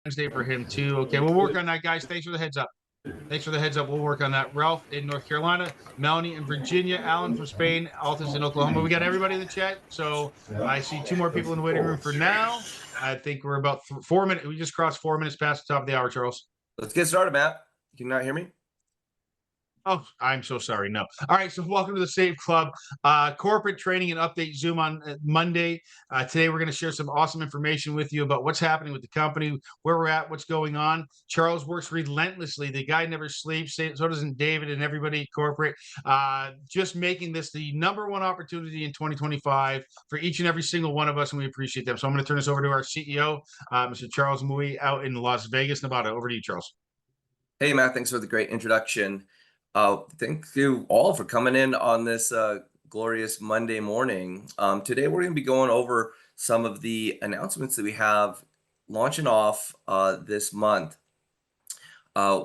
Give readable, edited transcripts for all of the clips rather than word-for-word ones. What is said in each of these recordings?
Wednesday for him too. Okay, we'll work on that, guys. Thanks for the heads up. Thanks for the heads up. We'll work on that. Ralph in North Carolina, Melanie in Virginia, Alan from Spain, Altus in Oklahoma. We got everybody in the chat. So I see two more people in the waiting room for now. I think we're about 4 minutes. We just crossed 4 minutes past the top of the hour, Charles. Let's get started, Matt. Can you not hear me? Oh, I'm so sorry. No. All right. So welcome to the Save Club. Corporate training and update Zoom on Monday. Today, we're going to share some awesome information with you about what's happening with the company, where we're at, what's going on. Charles works relentlessly. The guy never sleeps. So doesn't David and everybody at corporate. Just making this the #1 opportunity in 2025 for each and every single one of us, and we appreciate them. So I'm going to turn this over to our CEO, Mr. Charles Mui, out in Las Vegas, Nevada. Over to you, Charles. Hey, Matt. Thanks for the great introduction. Thank you all for coming in on this glorious Monday morning. Today, we're going to be going over some of the announcements that we have launching off this month.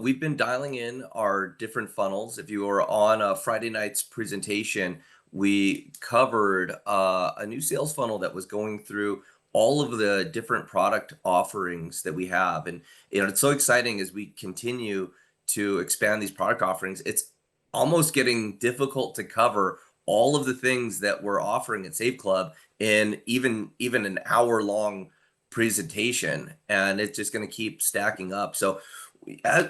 We've been dialing in our different funnels. If you were on Friday night's presentation, we covered a new sales funnel that was going through all of the different product offerings that we have. And it's so exciting as we continue to expand these product offerings. It's almost getting difficult to cover all of the things that we're offering at Save Club in even an hour-long presentation, and it's just going to keep stacking up. So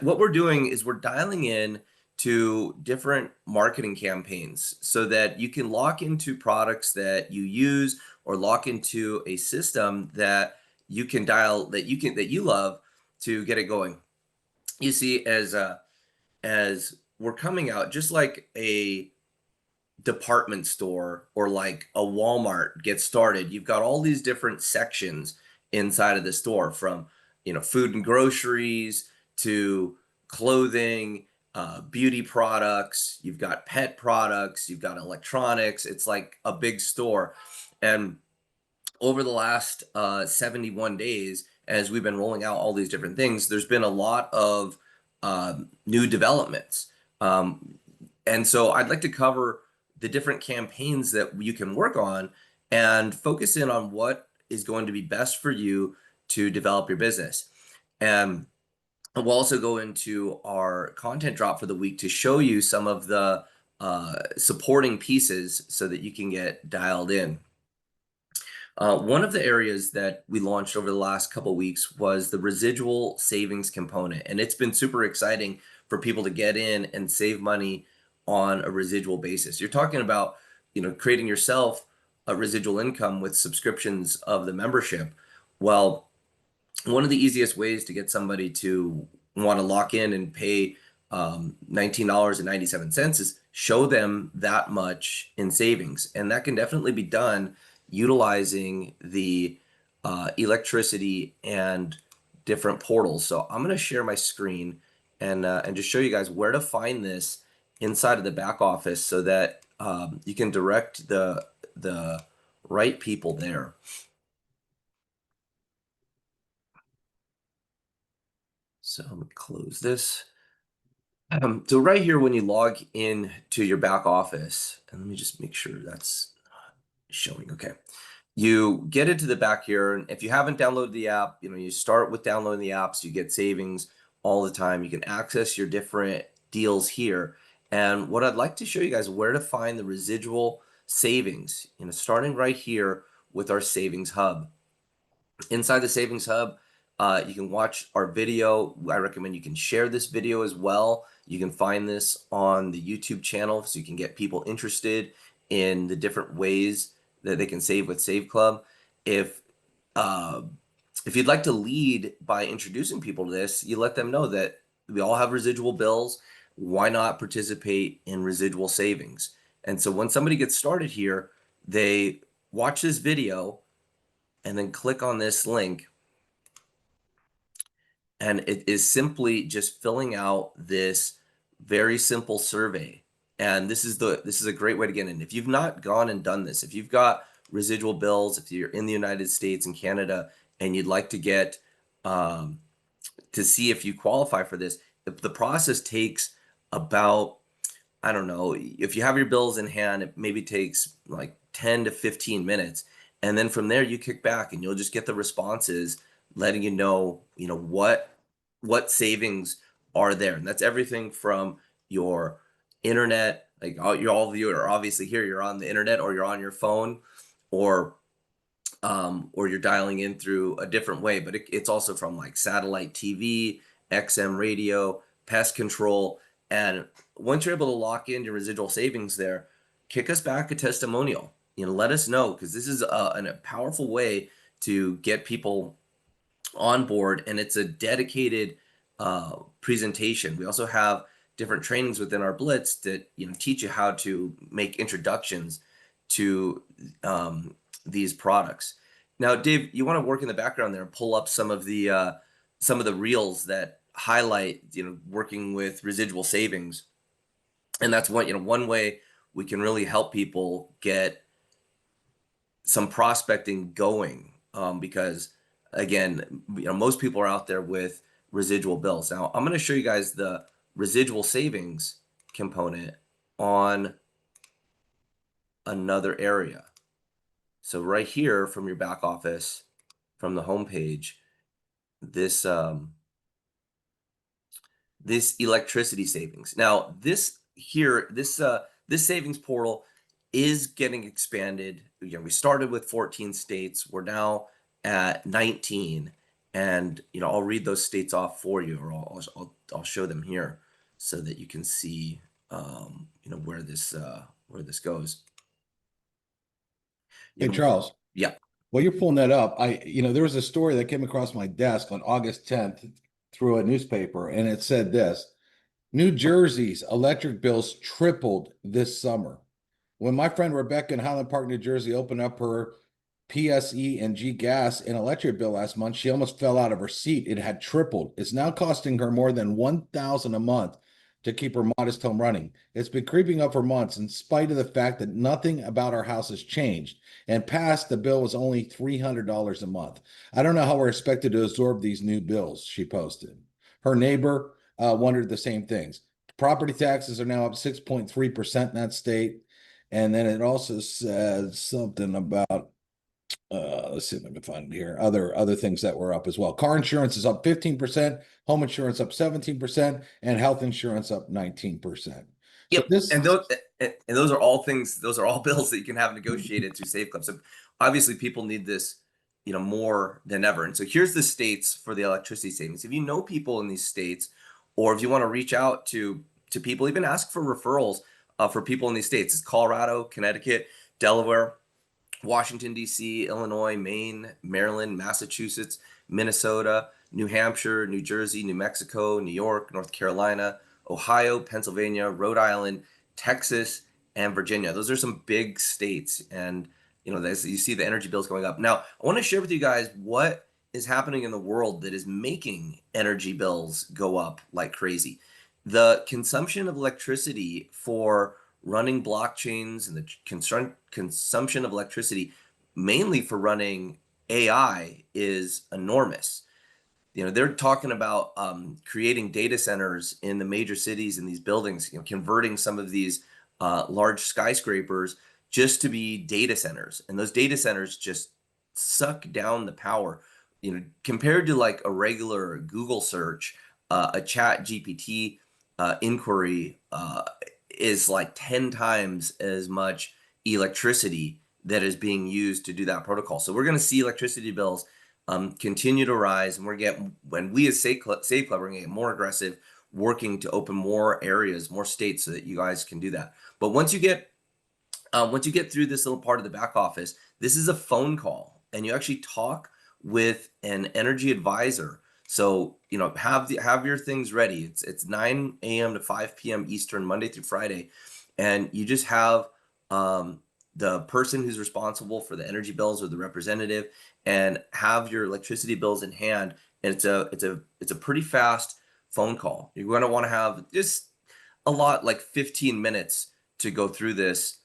what we're doing is we're dialing in to different marketing campaigns so that you can lock into products that you use or lock into a system that you can dial that you love to get it going. You see, as we're coming out, just like a department store or like a Walmart gets started, you've got all these different sections inside of the store, from food and groceries to clothing, beauty products. You've got pet products, you've got electronics. It's like a big store. And over the last 71 days, as we've been rolling out all these different things, there's been a lot of new developments. And so I'd like to cover the different campaigns that you can work on and focus in on what is going to be best for you to develop your business. And we'll also go into our content drop for the week to show you some of the supporting pieces so that you can get dialed in. One of the areas that we launched over the last couple of weeks was the residual savings component, and it's been super exciting for people to get in and save money on a residual basis. You're talking about, creating yourself a residual income with subscriptions of the membership. Well, one of the easiest ways to get somebody to want to lock in and pay $19.97 is show them that much in savings, and that can definitely be done utilizing the electricity and different portals. So I'm going to share my screen and just show you guys where to find this inside of the back office so that you can direct the right people there. So I'm going to close this. So right here, when you log in to your back office, and let me just make sure that's showing. Okay. You get into the back here, and if you haven't downloaded the app, you start with downloading the app so you get savings all the time. You can access your different deals here. And what I'd like to show you guys where to find the residual savings, starting right here with our Savings Hub. Inside the Savings Hub, you can watch our video. I recommend you can share this video as well. You can find this on the YouTube channel so you can get people interested in the different ways that they can save with Save Club. If you'd like to lead by introducing people to this, you let them know that we all have residual bills. Why not participate in residual savings? And so when somebody gets started here, they watch this video and then click on this link. And it is simply just filling out this very simple survey. And this is a great way to get in. If you've not gone and done this, if you've got residual bills, if you're in the United States and Canada and you'd like to get to see if you qualify for this, the process takes about, I don't know, if you have your bills in hand, it maybe takes like 10 to 15 minutes. And then from there, you kick back and you'll just get the responses letting you know, what savings are there. And that's everything from your internet, like all of you are obviously here, you're on the internet or you're on your phone, or or you're dialing in through a different way, but it's also from like satellite TV, XM radio, pest control. And once you're able to lock in your residual savings there, kick us back a testimonial. Let us know, because this is a powerful way to get people on board, and it's a dedicated presentation. We also have different trainings within our Blitz that teach you how to make introductions to these products. Now, Dave, you want to work in the background there and pull up some of the reels that highlight working with residual savings, and that's one way we can really help people get some prospecting going, because again, most people are out there with residual bills. Now, I'm going to show you guys the residual savings component on another area. So right here from your back office, from the home page, this this electricity savings. Now, this here, this savings portal is getting expanded. We started with 14 states. We're now at 19, and I'll read those states off for you, or I'll show them here so that you can see where this goes. Hey, Charles, Yeah. while you're pulling that up, there was a story that came across my desk on August 10th through a newspaper, and it said this: New Jersey's electric bills tripled this summer. When my friend Rebecca in Highland Park, New Jersey, opened up her PSE and G gas and electric bill last month, she almost fell out of her seat. It had tripled. It's now costing her more than $1,000 a month to keep her modest home running. It's been creeping up for months, in spite of the fact that nothing about our house has changed. And past, the bill was only $300 a month. I don't know how we're expected to absorb these new bills, she posted. Her neighbor wondered the same things. Property taxes are now up 6.3% in that state. And then it also says something about, let's see if I can find it here, other things that were up as well. Car insurance is up 15%, home insurance up 17%, and health insurance up 19%. Yep. So And those are all things, those are all bills that you can have negotiated through Safe Club. So obviously people need this, more than ever. And so here's the states for the electricity savings. If you know people in these states, or if you want to reach out to people, even ask for referrals for people in these states. It's Colorado, Connecticut, Delaware, Washington, D.C., Illinois, Maine, Maryland, Massachusetts, Minnesota, New Hampshire, New Jersey, New Mexico, New York, North Carolina, Ohio, Pennsylvania, Rhode Island, Texas, and Virginia. Those are some big states. And, you see the energy bills going up. Now, I want to share with you guys what is happening in the world that is making energy bills go up like crazy. The consumption of electricity for running blockchains and the consumption of electricity, mainly for running AI, is enormous. They're talking about creating data centers in the major cities in these buildings, converting some of these large skyscrapers just to be data centers. And those data centers just suck down the power. Compared to like a regular Google search, a chat GPT inquiry is like 10 times as much electricity that is being used to do that protocol. So we're going to see electricity bills continue to rise, and when we as Safe Club are going to get more aggressive, working to open more areas, more states, so that you guys can do that. But once you get through this little part of the back office, this is a phone call, and you actually talk with an energy advisor. So have your things ready. It's 9 a.m. to 5 p.m. Eastern, Monday through Friday, and you just have the person who's responsible for the energy bills, or the representative, and have your electricity bills in hand. And it's a pretty fast phone call. You're going to want to have just a lot, like 15 minutes to go through this,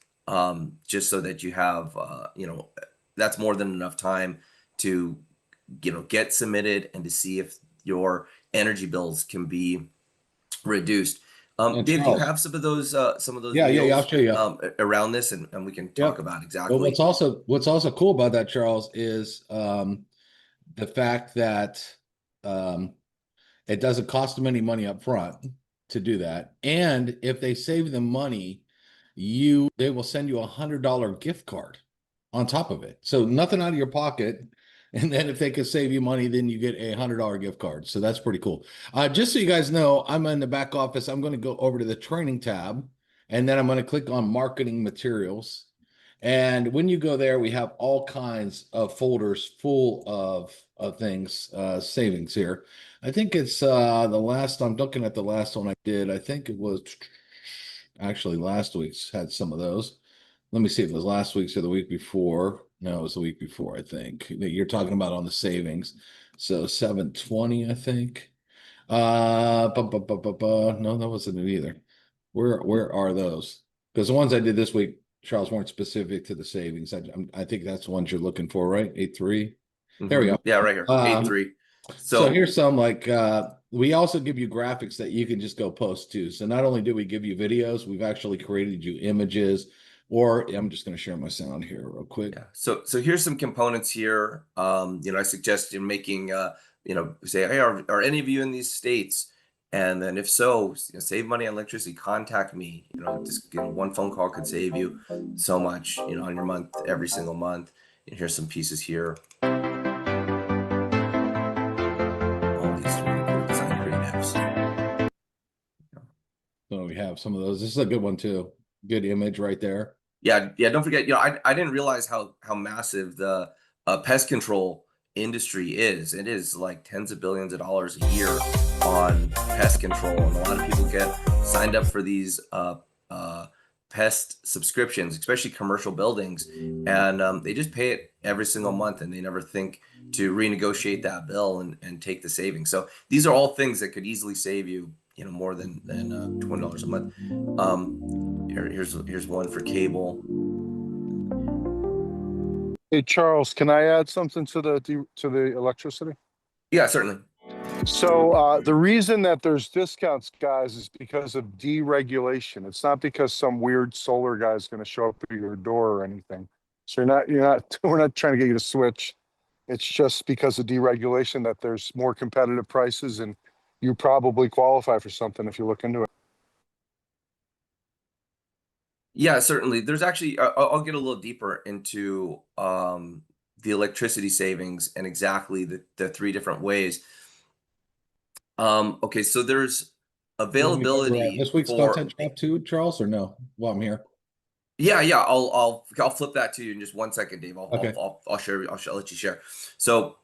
just so that you have that's more than enough time to get submitted and to see if your energy bills can be reduced. Dave, do you have some of those yeah, I'll reels, show you. around this, and we can talk about exactly. Well, what's also cool about that, Charles, is the fact that it doesn't cost them any money up front to do that. And if they save them money, they will send you $100 gift card on top of it. So nothing out of your pocket. And then if they could save you money, then you get a $100 gift card. So that's pretty cool. Just so you guys know, I'm in the back office. I'm going to go over to the training tab, and then I'm going to click on marketing materials. And when you go there, we have all kinds of folders full of things, savings here. I think it's I'm looking at the last one I did. I think it was actually last week's had some of those. Let me see if it was last week's or the week before. No, it was the week before, I think, that you're talking about on the savings. So 720, I think. No, that wasn't it either. Where are those? Because the ones I did this week, Charles, weren't specific to the savings. I think that's the ones you're looking for, right? 8.3. There we go. Yeah, right here. 8.3. So here's some we also give you graphics that you can just go post to. So not only do we give you videos, we've actually created you images, or I'm just going to share my sound here real quick. Yeah. So here's some components here. I suggest you're making, say, hey, are any of you in these states? And then if so, save money on electricity, contact me. Just one phone call could save you so much, on your month, every single month. And here's some pieces here. All these really cool design creatives. So we have some of those. This is a good one too. Good image right there. Yeah. Don't forget, I didn't realize how massive the pest control industry is. It is like tens of billions of dollars a year on pest control, and a lot of people get signed up for these pest subscriptions, especially commercial buildings, and they just pay it every single month, and they never think to renegotiate that bill and take the savings. So these are all things that could easily save you, more than $20 a month. Here's one for cable. Hey, Charles, can I add something to the electricity? Yeah, certainly. So the reason that there's discounts, guys, is because of deregulation. It's not because some weird solar guy is going to show up at your door or anything. So we're not trying to get you to switch. It's just because of deregulation that there's more competitive prices, and you probably qualify for something if you look into it. Yeah, certainly. There's actually, I'll get a little deeper into the electricity savings and exactly the three different ways. Okay, so there's availability This week's for content drop too, Charles, or no? While I'm here. Yeah, I'll flip that to you in just 1 second, Dave. I'll share. I'll let you share. So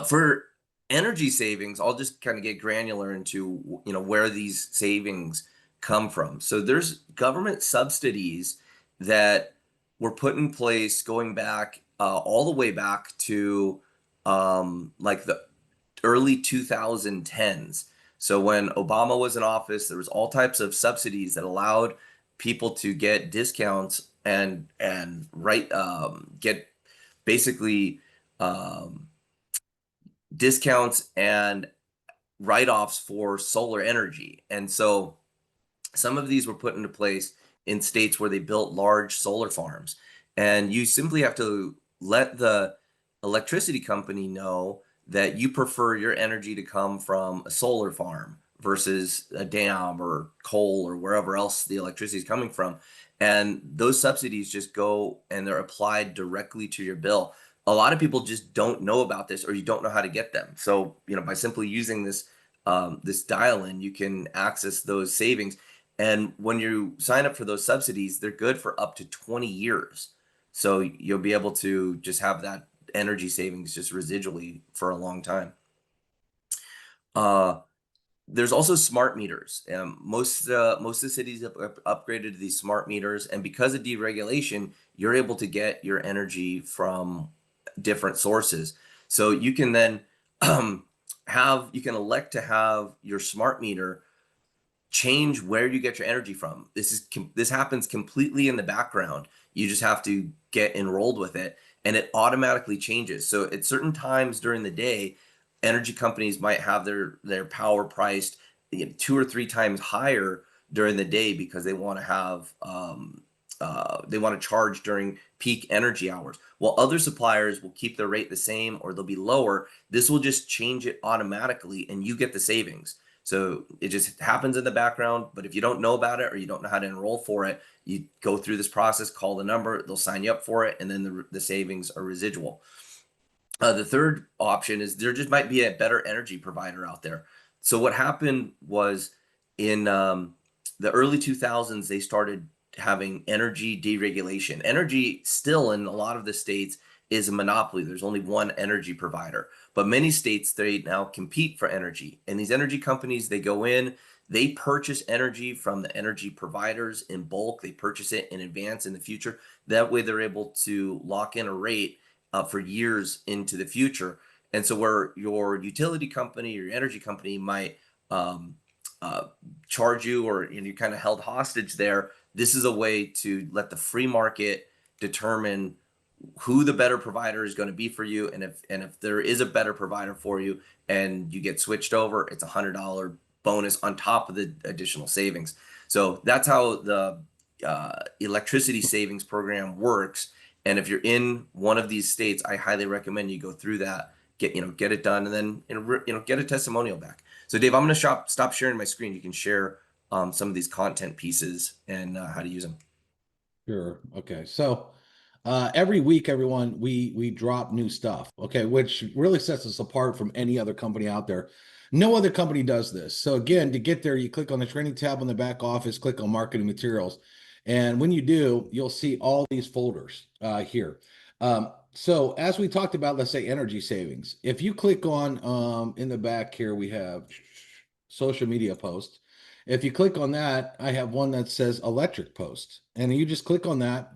for energy savings, I'll just kind of get granular into where these savings come from. So there's government subsidies that were put in place going back all the way back to like the early 2010s. So when Obama was in office, there was all types of subsidies that allowed people to get discounts and get basically discounts and write-offs for solar energy. And so some of these were put into place in states where they built large solar farms. And you simply have to let the electricity company know that you prefer your energy to come from a solar farm versus a dam or coal or wherever else the electricity is coming from. And those subsidies just go and they're applied directly to your bill. A lot of people just don't know about this, or you don't know how to get them. So, by simply using this this dial-in, you can access those savings. And when you sign up for those subsidies, they're good for up to 20 years. So you'll be able to just have that energy savings just residually for a long time. There's also smart meters. Most of the cities have upgraded to these smart meters, and because of deregulation, you're able to get your energy from different sources. So you can then you can elect to have your smart meter change where you get your energy from. This happens completely in the background. You just have to get enrolled with it, and it automatically changes. So at certain times during the day, energy companies might have their power priced 2 or 3 times higher during the day because they want to have they want to charge during peak energy hours. While other suppliers will keep their rate the same or they'll be lower, this will just change it automatically and you get the savings. So it just happens in the background, but if you don't know about it or you don't know how to enroll for it, you go through this process, call the number, they'll sign you up for it, and then the savings are residual. The third option is there just might be a better energy provider out there. So what happened was in the early 2000s, they started having energy deregulation. Energy still in a lot of the states is a monopoly. There's only one energy provider, but many states, they now compete for energy. And these energy companies, they go in, they purchase energy from the energy providers in bulk. They purchase it in advance in the future. That way they're able to lock in a rate for years into the future. And so where your utility company or your energy company might charge you, or you're kind of held hostage there, this is a way to let the free market determine who the better provider is going to be for you. And if there is a better provider for you and you get switched over, it's $100 bonus on top of the additional savings. So that's how the electricity savings program works. And if you're in one of these states, I highly recommend you go through that, get it done, and then get a testimonial back. So Dave, I'm going to stop sharing my screen. You can share some of these content pieces and how to use them. Sure. Okay. So every week, everyone, we drop new stuff, okay, which really sets us apart from any other company out there. No other company does this. So again, to get there, you click on the training tab on the back office, click on marketing materials. And when you do, you'll see all these folders here. So as we talked about, let's say energy savings. If you click on in the back here, we have social media posts. If you click on that, I have one that says electric posts. And you just click on that.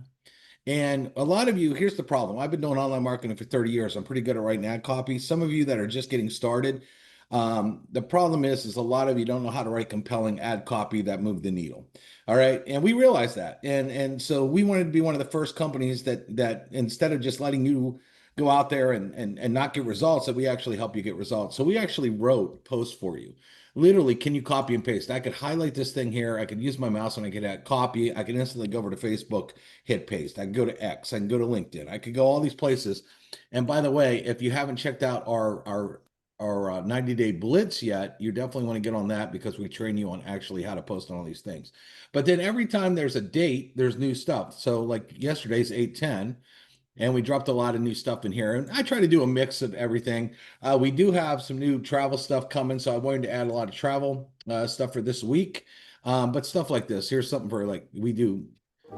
And a lot of you, here's the problem. I've been doing online marketing for 30 years. I'm pretty good at writing ad copy. Some of you that are just getting started, the problem is a lot of you don't know how to write compelling ad copy that move the needle. All right. And we realize that. And so we wanted to be one of the first companies that instead of just letting you go out there and not get results, that we actually help you get results. So we actually wrote posts for you. Literally, can you copy and paste? I could highlight this thing here. I could use my mouse and I could add copy. I could instantly go over to Facebook, hit paste. I can go to X. I can go to LinkedIn. I could go all these places. And by the way, if you haven't checked out our 90-day Blitz yet, you definitely want to get on that, because we train you on actually how to post on all these things. But then every time there's a date, there's new stuff. So like yesterday's 8/10. And we dropped a lot of new stuff in here. And I try to do a mix of everything. We do have some new travel stuff coming, so I wanted to add a lot of travel stuff for this week. But stuff like this. Here's something for like we do. We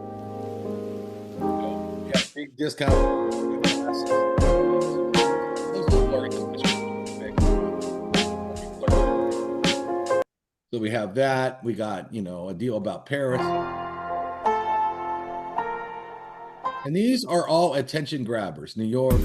have big discount. So we have that. We got, a deal about Paris. And these are all attention grabbers. New York.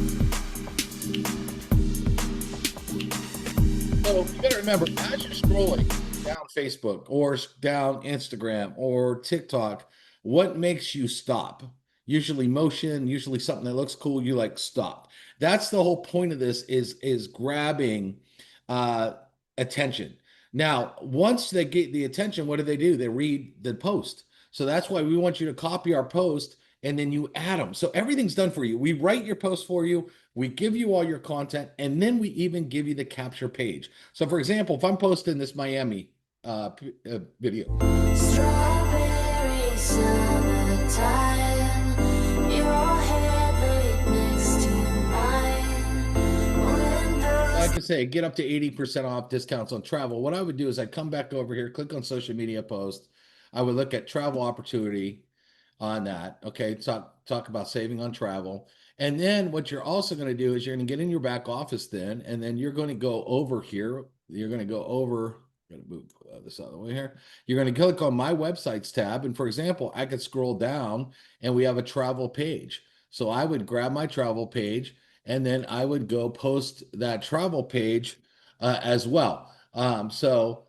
So you gotta remember, as you're scrolling down Facebook or down Instagram or TikTok, what makes you stop? Usually motion, usually something that looks cool, you like stop. That's the whole point of this is grabbing attention. Now, once they get the attention, what do? They read the post. So that's why we want you to copy our post and then you add them. So everything's done for you. We write your post for you. We give you all your content, and then we even give you the capture page. So for example, if I'm posting this Miami video. Strawberry summertime, your head laid next to mine. I could say get up to 80% off discounts on travel. What I would do is I'd come back over here, click on social media post. I would look at travel opportunity on that. Okay, talk about saving on travel. And then what you're also going to do is you're going to get in your back office then, and then you're going to go over here. You're going to go over, I'm going to move this out of the way here. You're going to click on my websites tab. And for example, I could scroll down and we have a travel page. So I would grab my travel page and then I would go post that travel page as well. So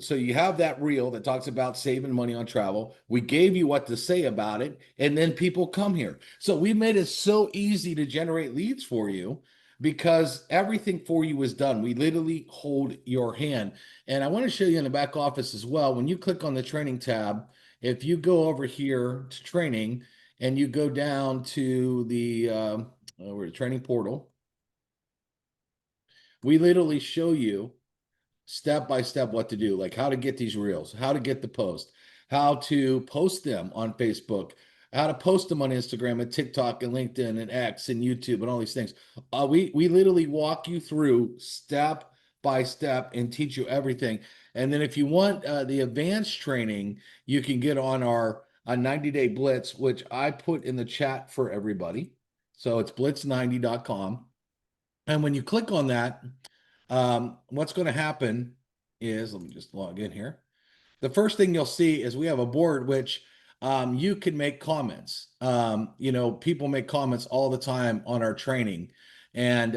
you have that reel that talks about saving money on travel. We gave you what to say about it, and then people come here. So we made it so easy to generate leads for you because everything for you is done. We literally hold your hand. And I want to show you in the back office as well. When you click on the training tab if you go over here to training and you go down to the training portal, we literally show you step by step what to do, like how to get these reels, how to get the post, how to post them on Facebook, how to post them on Instagram and TikTok and LinkedIn and X and YouTube and all these things. We literally walk you through step by step and teach you everything. And then if you want the advanced training, you can get on our 90-day Blitz, which I put in the chat for everybody. So it's blitz90.com. And when you click on that, what's going to happen is, let me just log in here. The first thing you'll see is we have a board which you can make comments. People make comments all the time on our training, and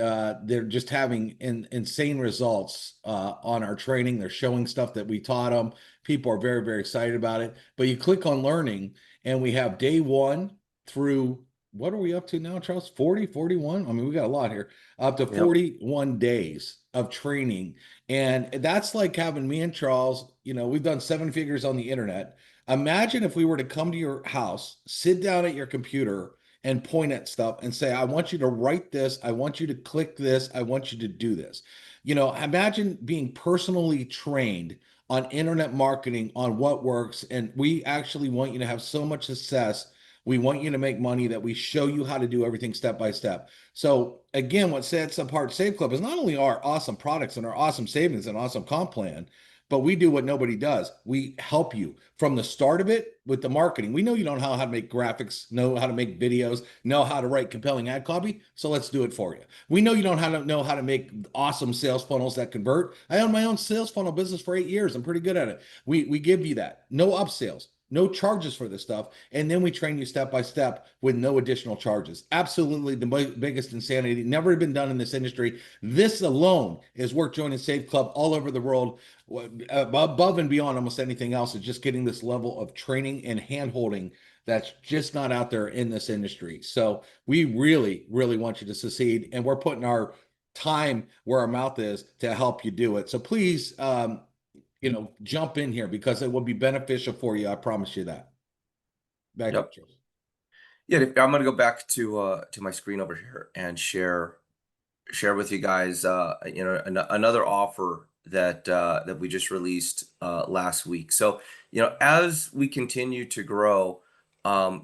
they're just having insane results on our training. They're showing stuff that we taught them. People are very, very excited about it. But you click on learning, and we have day 1 through, what are we up to now, Charles? 40, 41? I mean, we got a lot here. Up to 41 days of training. And that's like having me and Charles, we've done 7 figures on the internet. Imagine if we were to come to your house, sit down at your computer and point at stuff and say, I want you to write this. I want you to click this. I want you to do this. Imagine being personally trained on internet marketing, on what works. And we actually want you to have so much success. We want you to make money that we show you how to do everything step by step. So again, what sets apart Save Club is not only our awesome products and our awesome savings and awesome comp plan, but we do what nobody does. We help you from the start of it with the marketing. We know you don't know how to make graphics, know how to make videos, know how to write compelling ad copy. So let's do it for you. We know you don't know how to make awesome sales funnels that convert. I own my own sales funnel business for 8 years. I'm pretty good at it. We give you that. No upsells. No charges for this stuff. And then we train you step by step with no additional charges. Absolutely the biggest insanity. Never been done in this industry. This alone is worth joining Save Club all over the world. Above and beyond almost anything else is just getting this level of training and hand-holding that's just not out there in this industry. So we really, really want you to succeed. And we're putting our time where our mouth is to help you do it. So please, jump in here because it will be beneficial for you. I promise you that. Back up, Charles. Yeah, I'm going to go back to my screen over here and share with you guys, another offer that we just released last week. So, as we continue to grow,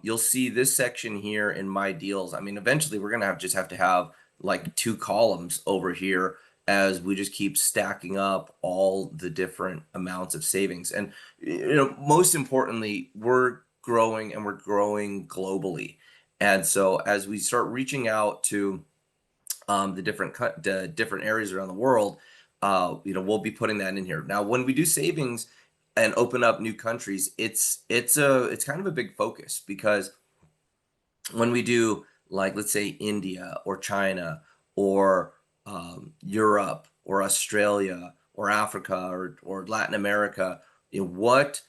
you'll see this section here in my deals. I mean, eventually we're going to have to have like 2 columns over here as we just keep stacking up all the different amounts of savings. And, most importantly, we're growing and we're growing globally. And so as we start reaching out to the different areas around the world, we'll be putting that in here. Now, when we do savings and open up new countries, it's kind of a big focus, because when we do, like, let's say India or China or Europe or Australia or Africa or Latin America, what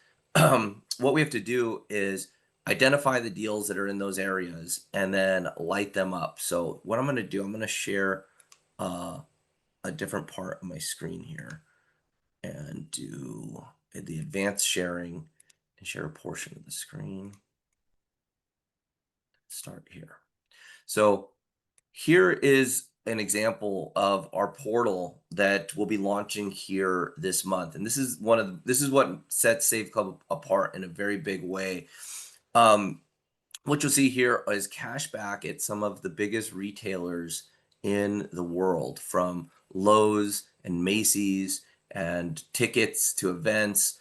we have to do is identify the deals that are in those areas and then light them up. So what I'm going to do, I'm going to share a different part of my screen here and do the advanced sharing and share a portion of the screen. Start here. So here is an example of our portal that we'll be launching here this month. And this is what sets Save Club apart in a very big way. What you'll see here is cashback at some of the biggest retailers in the world, from Lowe's and Macy's and tickets to events,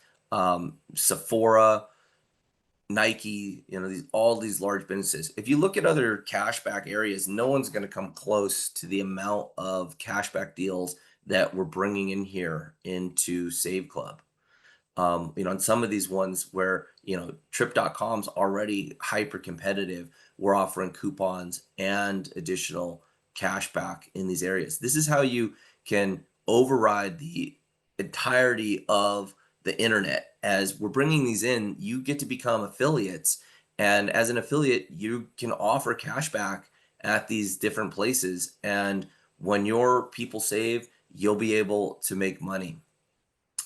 Sephora, Nike, all these large businesses. If you look at other cashback areas, no one's going to come close to the amount of cashback deals that we're bringing in here into Save Club. On some of these ones where, Trip.com's already hyper competitive, we're offering coupons and additional cashback in these areas. This is how you can override the entirety of the internet. As we're bringing these in, you get to become affiliates. And as an affiliate, you can offer cashback at these different places. And when your people save, you'll be able to make money.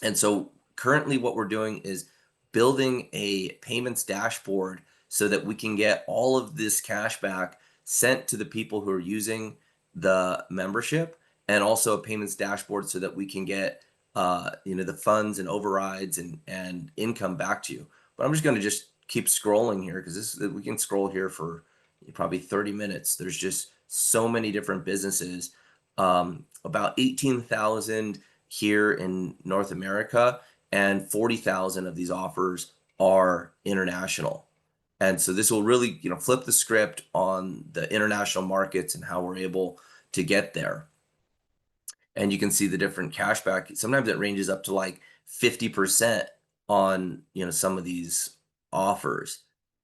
And so currently what we're doing is building a payments dashboard so that we can get all of this cash back sent to the people who are using the membership, and also a payments dashboard so that we can get the funds and overrides and income back to you. But I'm just going to just keep scrolling here, because we can scroll here for probably 30 minutes. There's just so many different businesses, about 18,000 here in North America, and 40,000 of these offers are international. And so this will really, flip the script on the international markets and how we're able to get there. And you can see the different cashback. Sometimes it ranges up to like 50% on, some of these offers.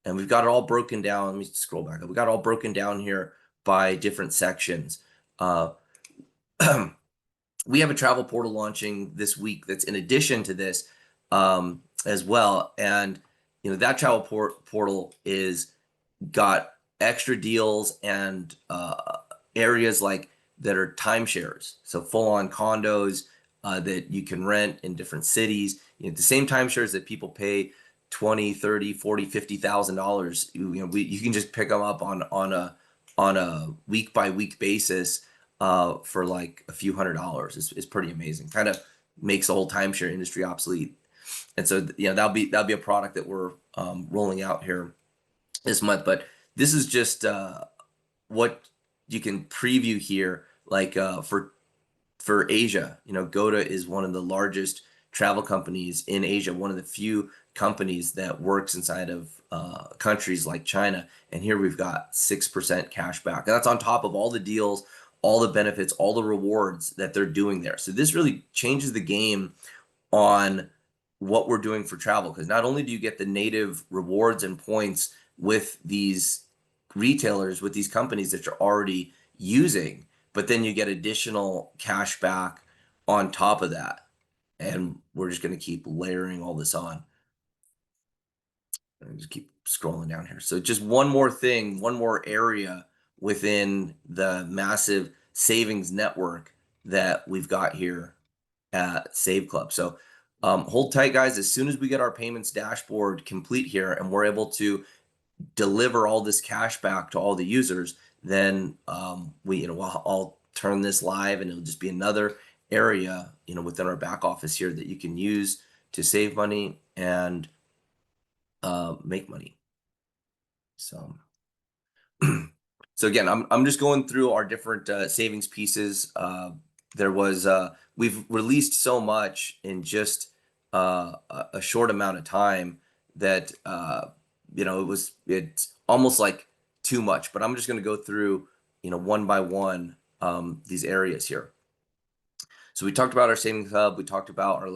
And we've got it all broken down. Let me scroll back up. We got it all broken down here by different sections. We have a travel portal launching this week that's in addition to this as well. And, that travel portal is got extra deals and areas like that are timeshares. So full-on condos that you can rent in different cities. The same timeshares that people pay $20, $30, $40, $50,000. You can just pick them up on a week-by-week basis for like a few $100s. It's pretty amazing. Kind of makes the whole timeshare industry obsolete. And so that'll be a product that we're rolling out here this month. But this is just what you can preview here, like for Asia. Goda is one of the largest travel companies in Asia, one of the few companies that works inside of countries like China. And here we've got 6% cash back. And that's on top of all the deals, all the benefits, all the rewards that they're doing there. So this really changes the game on what we're doing for travel, because not only do you get the native rewards and points with these retailers, with these companies that you're already using, but then you get additional cash back on top of that. And we're just going to keep layering all this on. And just keep scrolling down here. So just one more thing, one more area within the massive savings network that we've got here at Save Club. So hold tight, guys. As soon as we get our payments dashboard complete here and we're able to deliver all this cash back to all the users, then I'll turn this live, and it'll just be another area within our back office here that you can use to save money and make money. So so again, I'm just going through our different savings pieces. We've released so much in just a short amount of time that it's almost like too much. But I'm just going to go through one by one these areas here. So we talked about our savings hub. We talked about our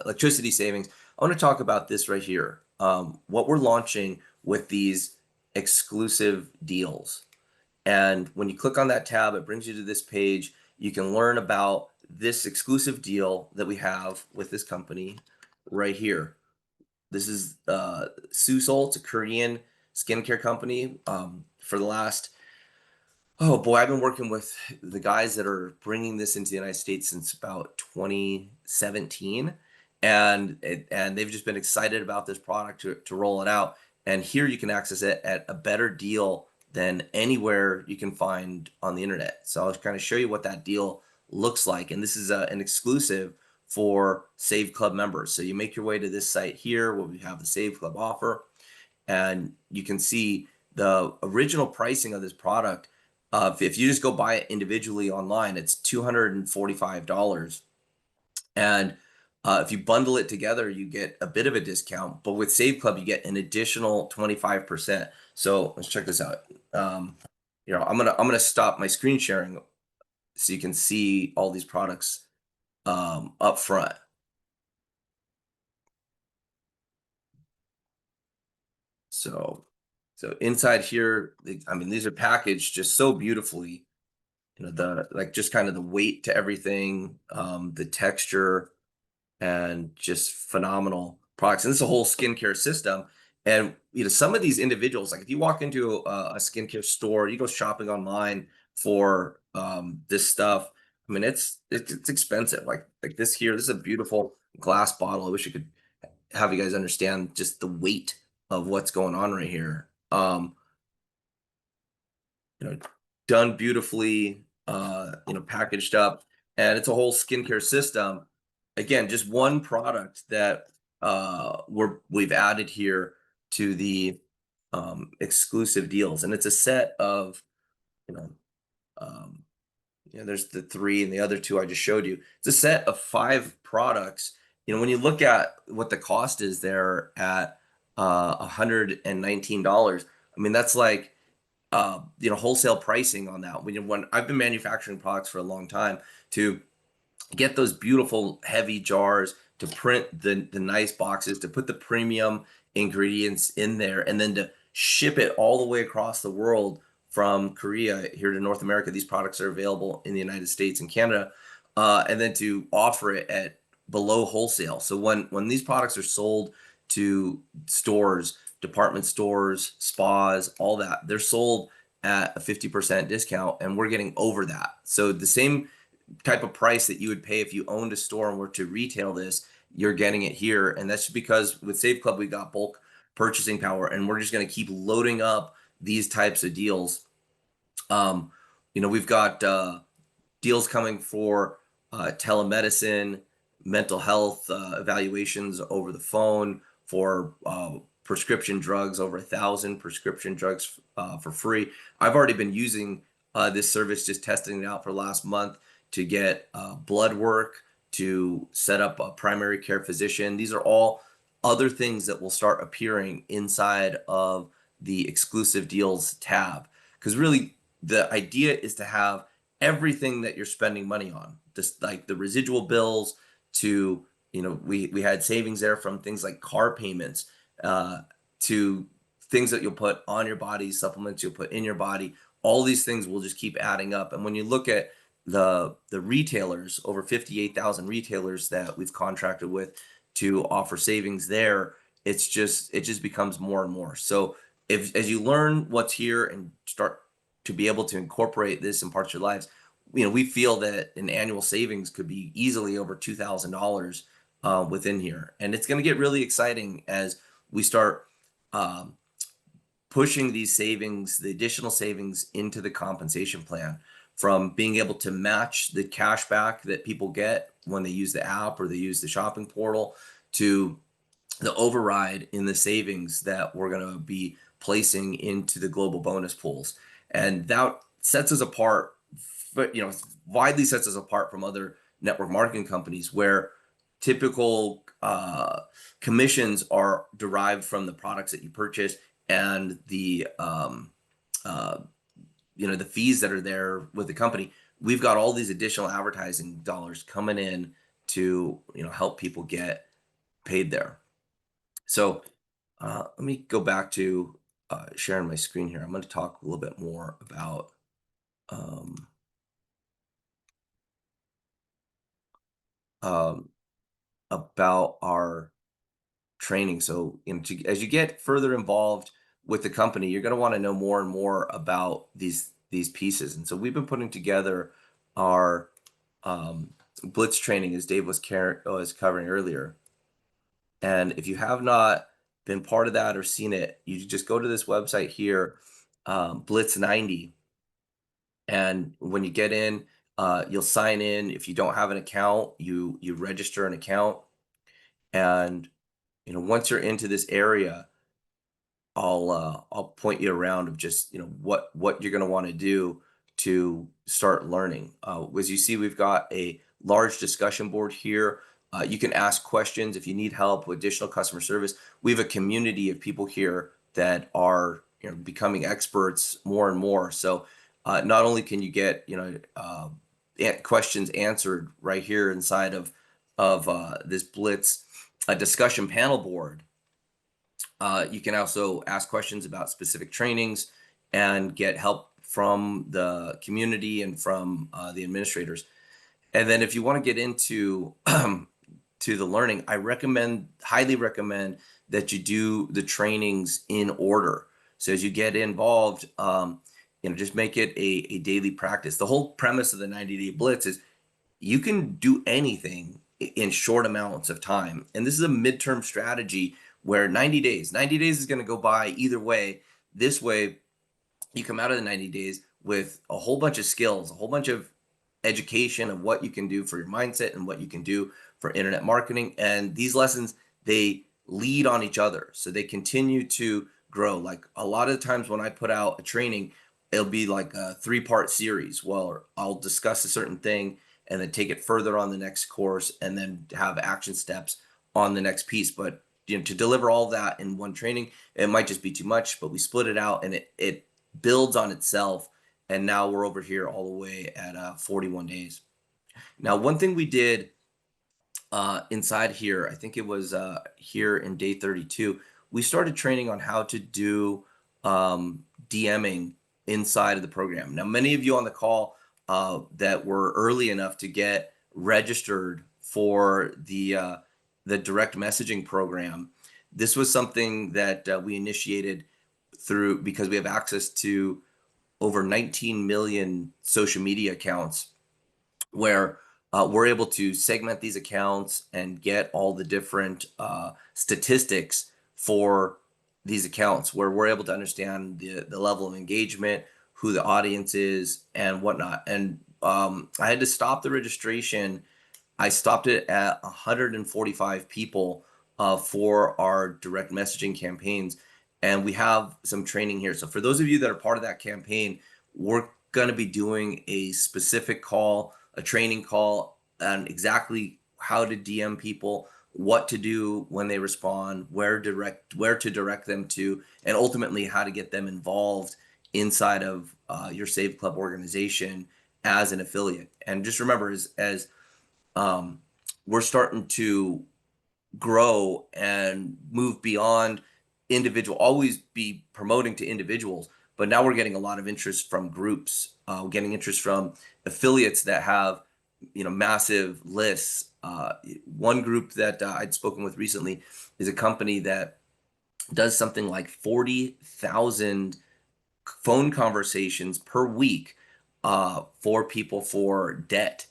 electricity savings. I want to talk about this right here. What we're launching with these exclusive deals. And when you click on that tab, it brings you to this page. You can learn about this exclusive deal that we have with this company right here. This is Susol. It's a Korean skincare company. For the last, I've been working with the guys that are bringing this into the United States since about 2017. And they've just been excited about this product to roll it out. And here you can access it at a better deal than anywhere you can find on the internet. So I'll kind of show you what that deal looks like. And this is an exclusive for Save Club members. So you make your way to this site here where we have the Save Club offer, and you can see the original pricing of this product. If you just go buy it individually online, it's $245. And if you bundle it together, you get a bit of a discount, but with Save Club, you get an additional 25%. So let's check this out. I'm gonna stop my screen sharing so you can see all these products up front. So inside here, these are packaged just so beautifully. Just kind of the weight to everything, the texture, and just phenomenal products. And this is a whole skincare system. And some of these individuals, like if you walk into a skincare store, you go shopping online for this stuff. It's expensive. Like this here, this is a beautiful glass bottle. I wish you could have you guys understand just the weight of what's going on right here. You know, done beautifully, you know, packaged up, and it's a whole skincare system. Again, just one product that we've added here to the exclusive deals, and it's a set of, you know, um, you know, there's the three and the other two I just showed you. It's a set of 5 products. You know, when you look at what the cost is there at $119, I mean, that's like you know, wholesale pricing on that. When I've been manufacturing products for a long time, to get those beautiful heavy jars, to print the nice boxes, to put the premium ingredients in there, and then to ship it all the way across the world from Korea here to North America. These products are available in the United States and Canada, and then to offer it at below wholesale. So when these products are sold to stores, department stores, spas, all that, they're sold at a 50% discount, and we're getting over that. So the same type of price that you would pay if you owned a store and were to retail this, you're getting it here. And that's just because with Save Club, we got bulk purchasing power, and we're just going to keep loading up these types of deals. You know, we've got deals coming for telemedicine, mental health evaluations over the phone, for prescription drugs, over 1,000 prescription drugs for free. I've already been using this service, just testing it out for last month, to get blood work, to set up a primary care physician. These are all other things that will start appearing inside of the exclusive deals tab. Because really, the idea is to have everything that you're spending money on, just like the residual bills, to, you know, we had savings there from things like car payments, to things that you'll put on your body, supplements you'll put in your body. All these things will just keep adding up. And when you look at the retailers, over 58,000 retailers that we've contracted with to offer savings there, it just becomes more and more. So as you learn what's here and start to be able to incorporate this in parts of your lives, you know, we feel that an annual savings could be easily over $2,000 within here. And it's going to get really exciting as we start pushing these savings, the additional savings, into the compensation plan, from being able to match the cash back that people get when they use the app or they use the shopping portal, to the override in the savings that we're going to be placing into the global bonus pools. And that sets us apart, but, you know, widely sets us apart from other network marketing companies, where typical commissions are derived from the products that you purchase, and the you know, the fees that are there with the company. We've got all these additional advertising dollars coming in to, you know, help people get paid there. So let me go back to sharing my screen here. I'm going to talk a little bit more about our training. So, you know, as you get further involved with the company, you're going to want to know more and more about these pieces. And so we've been putting together our Blitz training, as Dave was covering earlier. And if you have not been part of that or seen it, you just go to this website here, Blitz 90. And when you get in, you'll sign in. If you don't have an account, you register an account. And, you know, once you're into this area, I'll point you around of just, you know, what you're going to want to do to start learning. As you see, we've got a large discussion board here. You can ask questions if you need help with additional customer service. We have a community of people here that are, you know, becoming experts more and more. So not only can you get, you know, questions answered right here inside of this Blitz discussion panel board, you can also ask questions about specific trainings and get help from the community and from the administrators. And then if you want to get into to the learning, I highly recommend that you do the trainings in order. So as you get involved, you know, just make it a daily practice. The whole premise of the 90-day Blitz is you can do anything in short amounts of time. And this is a midterm strategy where 90 days is going to go by either way. This way, you come out of the 90 days with a whole bunch of skills, a whole bunch of education of what you can do for your mindset and what you can do for internet marketing. And these lessons, they lead on each other. So they continue to grow. Like a lot of the times when I put out a training, it'll be like a 3-part series. Well, I'll discuss a certain thing and then take it further on the next course and then have action steps on the next piece. But to deliver all that in one training, it might just be too much, but we split it out and it builds on itself. And now we're over here all the way at 41 days. Now, one thing we did inside here, I think it was here in day 32, we started training on how to do DMing inside of the program. Now, many of you on the call that were early enough to get registered for the direct messaging program, this was something that we initiated through because we have access to over 19 million social media accounts where we're able to segment these accounts and get all the different statistics for these accounts, where we're able to understand the level of engagement, who the audience is, and whatnot. And I had to stop the registration. I stopped it at 145 people for our direct messaging campaigns. And we have some training here. So for those of you that are part of that campaign, we're going to be doing a specific call, a training call on exactly how to DM people, what to do when they respond, where to direct them to, and ultimately how to get them involved inside of your Save Club organization as an affiliate. And just remember, as we're starting to grow and move beyond individual, always be promoting to individuals, but now we're getting a lot of interest from groups, getting interest from affiliates that have massive lists. One group that I'd spoken with recently is a company that does something like 40,000 phone conversations per week for people for debt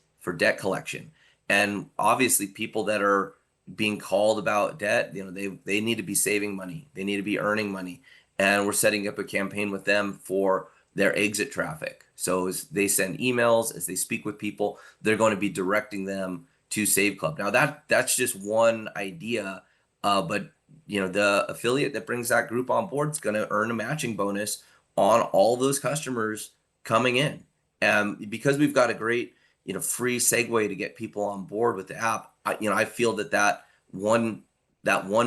collection. And obviously people that are being called about debt, they need to be saving money, they need to be earning money, and we're setting up a campaign with them for their exit traffic. So as they send emails, as they speak with people, they're going to be directing them to Save Club. Now that's just one idea, but the affiliate that brings that group on board is going to earn a matching bonus on all those customers coming in. And because we've got a great free segue to get people on board with the app, I feel that one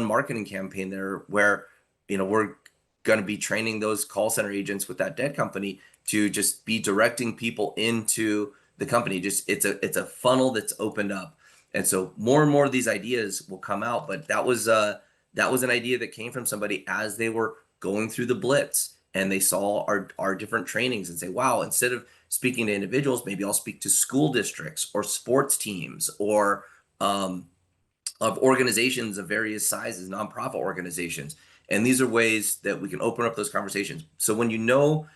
marketing campaign there where we're going to be training those call center agents with that debt company to just be directing people into the company. Just it's a funnel that's opened up. And so more and more of these ideas will come out, but that was an idea that came from somebody as they were going through the Blitz and they saw our different trainings and say, wow, instead of speaking to individuals, maybe I'll speak to school districts or sports teams or of organizations of various sizes, nonprofit organizations. And these are ways that we can open up those conversations. So when you know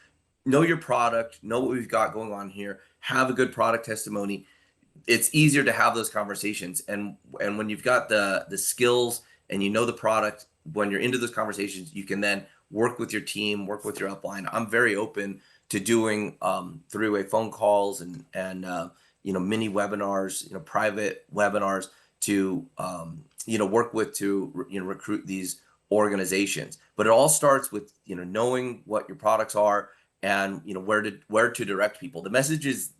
your product, know what we've got going on here, have a good product testimony, it's easier to have those conversations. And when you've got the skills and the product, when you're into those conversations, you can then work with your team, work with your upline. I'm very open to doing three-way phone calls and mini webinars, private webinars to work with to recruit these organizations. But it all starts with knowing what your products are and where to direct people. The message is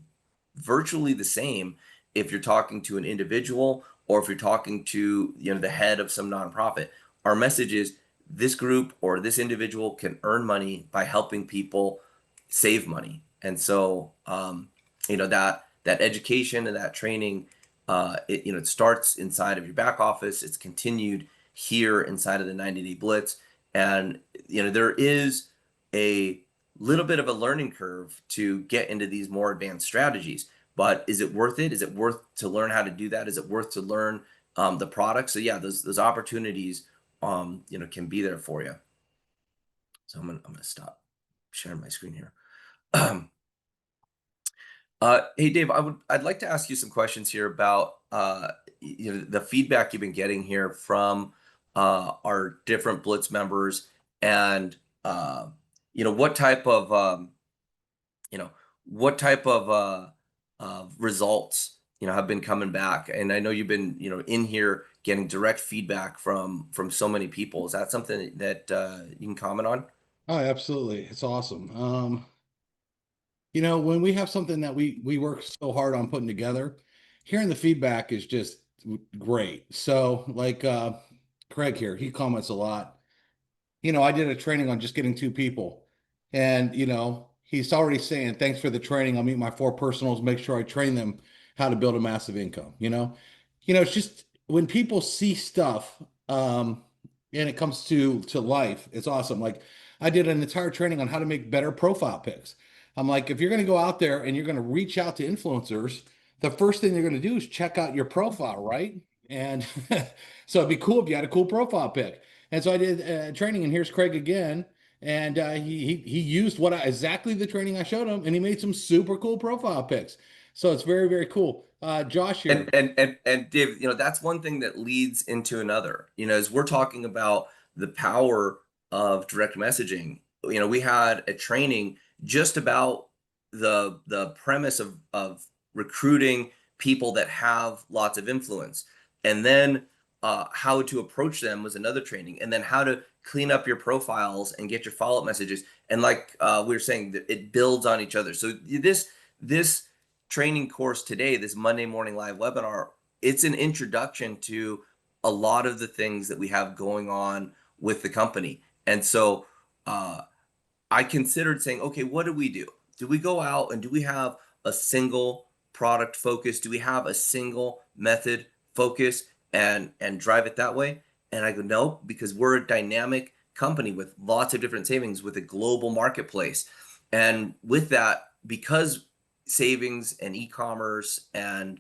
virtually the same if you're talking to an individual or if you're talking to the head of some nonprofit. Our message is this group or this individual can earn money by helping people save money. And so that education and that training, it starts inside of your back office. It's continued here inside of the 90-day Blitz. And there is a little bit of a learning curve to get into these more advanced strategies. But is it worth it? Is it worth to learn how to do that? Is it worth to learn the product? So yeah, those opportunities can be there for you. So I'm gonna stop sharing my screen here. Hey Dave, I'd like to ask you some questions here about the feedback you've been getting here from our different Blitz members, and what type of you know what type of results have been coming back. And I know you've been in here getting direct feedback from so many people. Is that something that you can comment on? Oh, absolutely. It's awesome. When we have something that we work so hard on putting together, hearing the feedback is just great. So like Craig here, he comments a lot. I did a training on just getting two people. And, he's already saying, thanks for the training. I'll meet my four personals, make sure I train them how to build a massive income. It's just when people see stuff, and it comes to life, it's awesome. Like I did an entire training on how to make better profile pics. I'm like, if you're going to go out there and you're going to reach out to influencers, the first thing they're going to do is check out your profile, right? And so it'd be cool if you had a cool profile pic. And so I did training, and here's Craig again, and he used exactly the training I showed him, and he made some super cool profile pics. So it's very, very cool. Josh here. And Dave, that's one thing that leads into another. As we're talking about the power of direct messaging, we had a training just about the premise of recruiting people that have lots of influence, and then how to approach them was another training, and then how to clean up your profiles and get your follow-up messages. And like we were saying, that it builds on each other. So this training course today, this Monday morning live webinar, it's an introduction to a lot of the things that we have going on with the company. And so I considered saying, okay, what do we do? Do we go out and do we have a single product focus? Do we have a single method focus and drive it that way? And I go, no, because we're a dynamic company with lots of different savings with a global marketplace. And with that, because savings and e-commerce and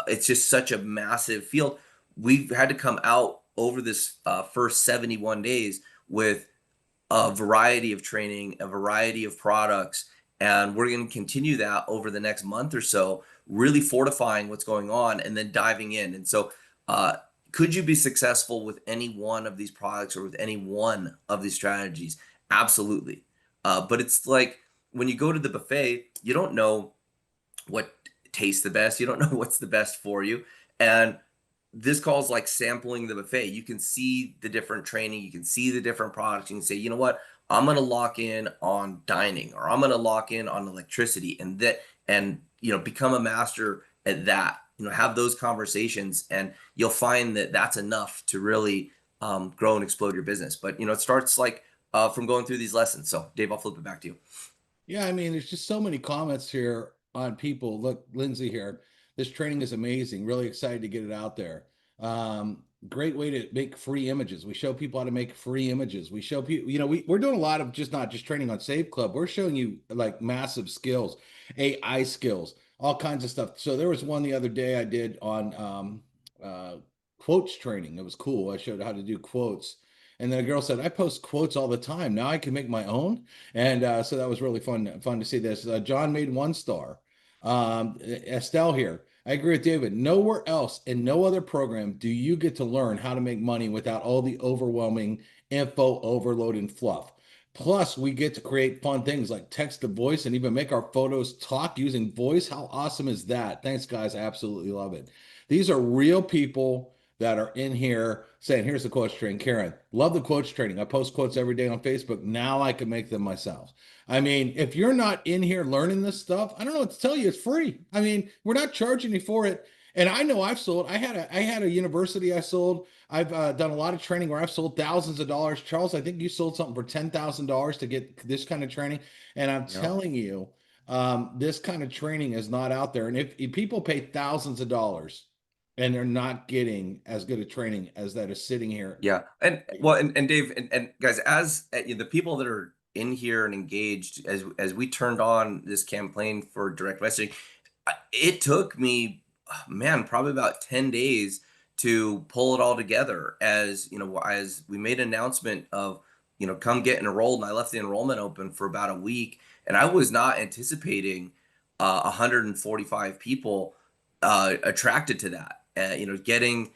it's just such a massive field, we've had to come out over this first 71 days with a variety of training, a variety of products, and we're going to continue that over the next month or so, really fortifying what's going on and then diving in. And so could you be successful with any one of these products or with any one of these strategies? Absolutely. But it's like when you go to the buffet, you don't know what tastes the best. You don't know what's the best for you. And this calls like sampling the buffet. You can see the different training. You can see the different products. You can say, you know what, I'm going to lock in on dining, or I'm going to lock in on electricity, and become a master at that. Have those conversations, and you'll find that that's enough to really grow and explode your business. But it starts like from going through these lessons. So Dave, I'll flip it back to you. Yeah, I mean, there's just so many comments here on people. Look, Lindsay here. This training is amazing. Really excited to get it out there. Great way to make free images. We show people how to make free images. We show people, we're doing a lot of not just training on Save Club. We're showing you like massive skills, AI skills, all kinds of stuff. So there was one the other day I did on quotes training. It was cool. I showed how to do quotes. And then a girl said, I post quotes all the time. Now I can make my own. And so that was really fun to see this. John made 1 star. Estelle here. I agree with David. Nowhere else in no other program do you get to learn how to make money without all the overwhelming info overload and fluff. Plus, we get to create fun things like text to voice and even make our photos talk using voice. How awesome is that? Thanks, guys. I absolutely love it. These are real people that are in here saying, here's the quotes training. Karen, love the quotes training. I post quotes every day on Facebook. Now I can make them myself. I mean, if you're not in here learning this stuff, I don't know what to tell you. It's free. I mean, we're not charging you for it. And I know I've sold. I had a university I sold. I've done a lot of training where I've sold thousands of dollars. Charles, I think you sold something for $10,000 to get this kind of training. And I'm telling you, this kind of training is not out there. And if people pay thousands of dollars and they're not getting as good a training as that is sitting here. Yeah. And well, and Dave and guys, as the people that are in here and engaged, as we turned on this campaign for direct messaging, it took me, man, probably about 10 days to pull it all together. As we made an announcement of, come get enrolled, and I left the enrollment open for about a week, and I was not anticipating 145 people attracted to that. getting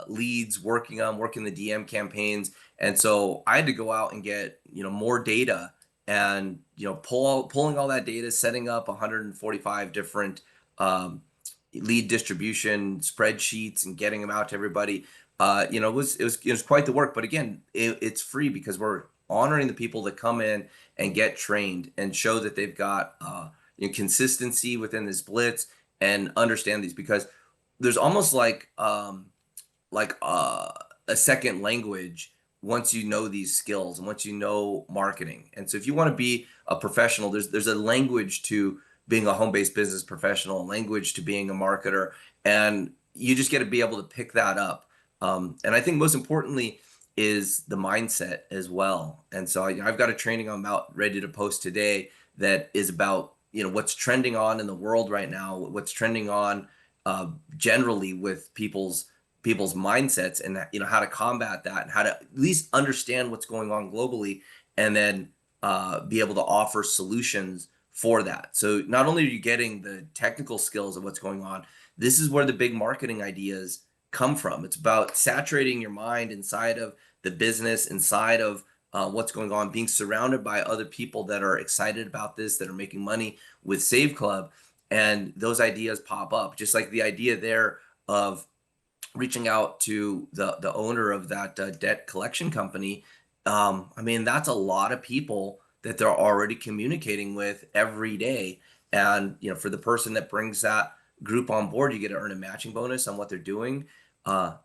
leads, working the DM campaigns. And so I had to go out and get, more data and, pulling all that data, setting up 145 different lead distribution spreadsheets and getting them out to everybody. It was quite the work. But again, it's free because we're honoring the people that come in and get trained and show that they've got consistency within this blitz and understand these, because there's almost like a second language once you know these skills and once you know marketing. And so if you want to be a professional, there's a language to being a home-based business professional, a language to being a marketer, and you just got to be able to pick that up. And I think most importantly is the mindset as well. And so I've got a training I'm out ready to post today that is about what's trending on in the world right now, what's trending on generally with people's mindsets, and how to combat that and how to at least understand what's going on globally, and then be able to offer solutions for that. So not only are you getting the technical skills of what's going on, this is where the big marketing ideas come from. It's about saturating your mind inside of the business, inside of what's going on, being surrounded by other people that are excited about this, that are making money with Save Club, and those ideas pop up. Just like the idea there of reaching out to the owner of that debt collection company. I mean, that's a lot of people that they're already communicating with every day. And for the person that brings that group on board, you get to earn a matching bonus on what they're doing.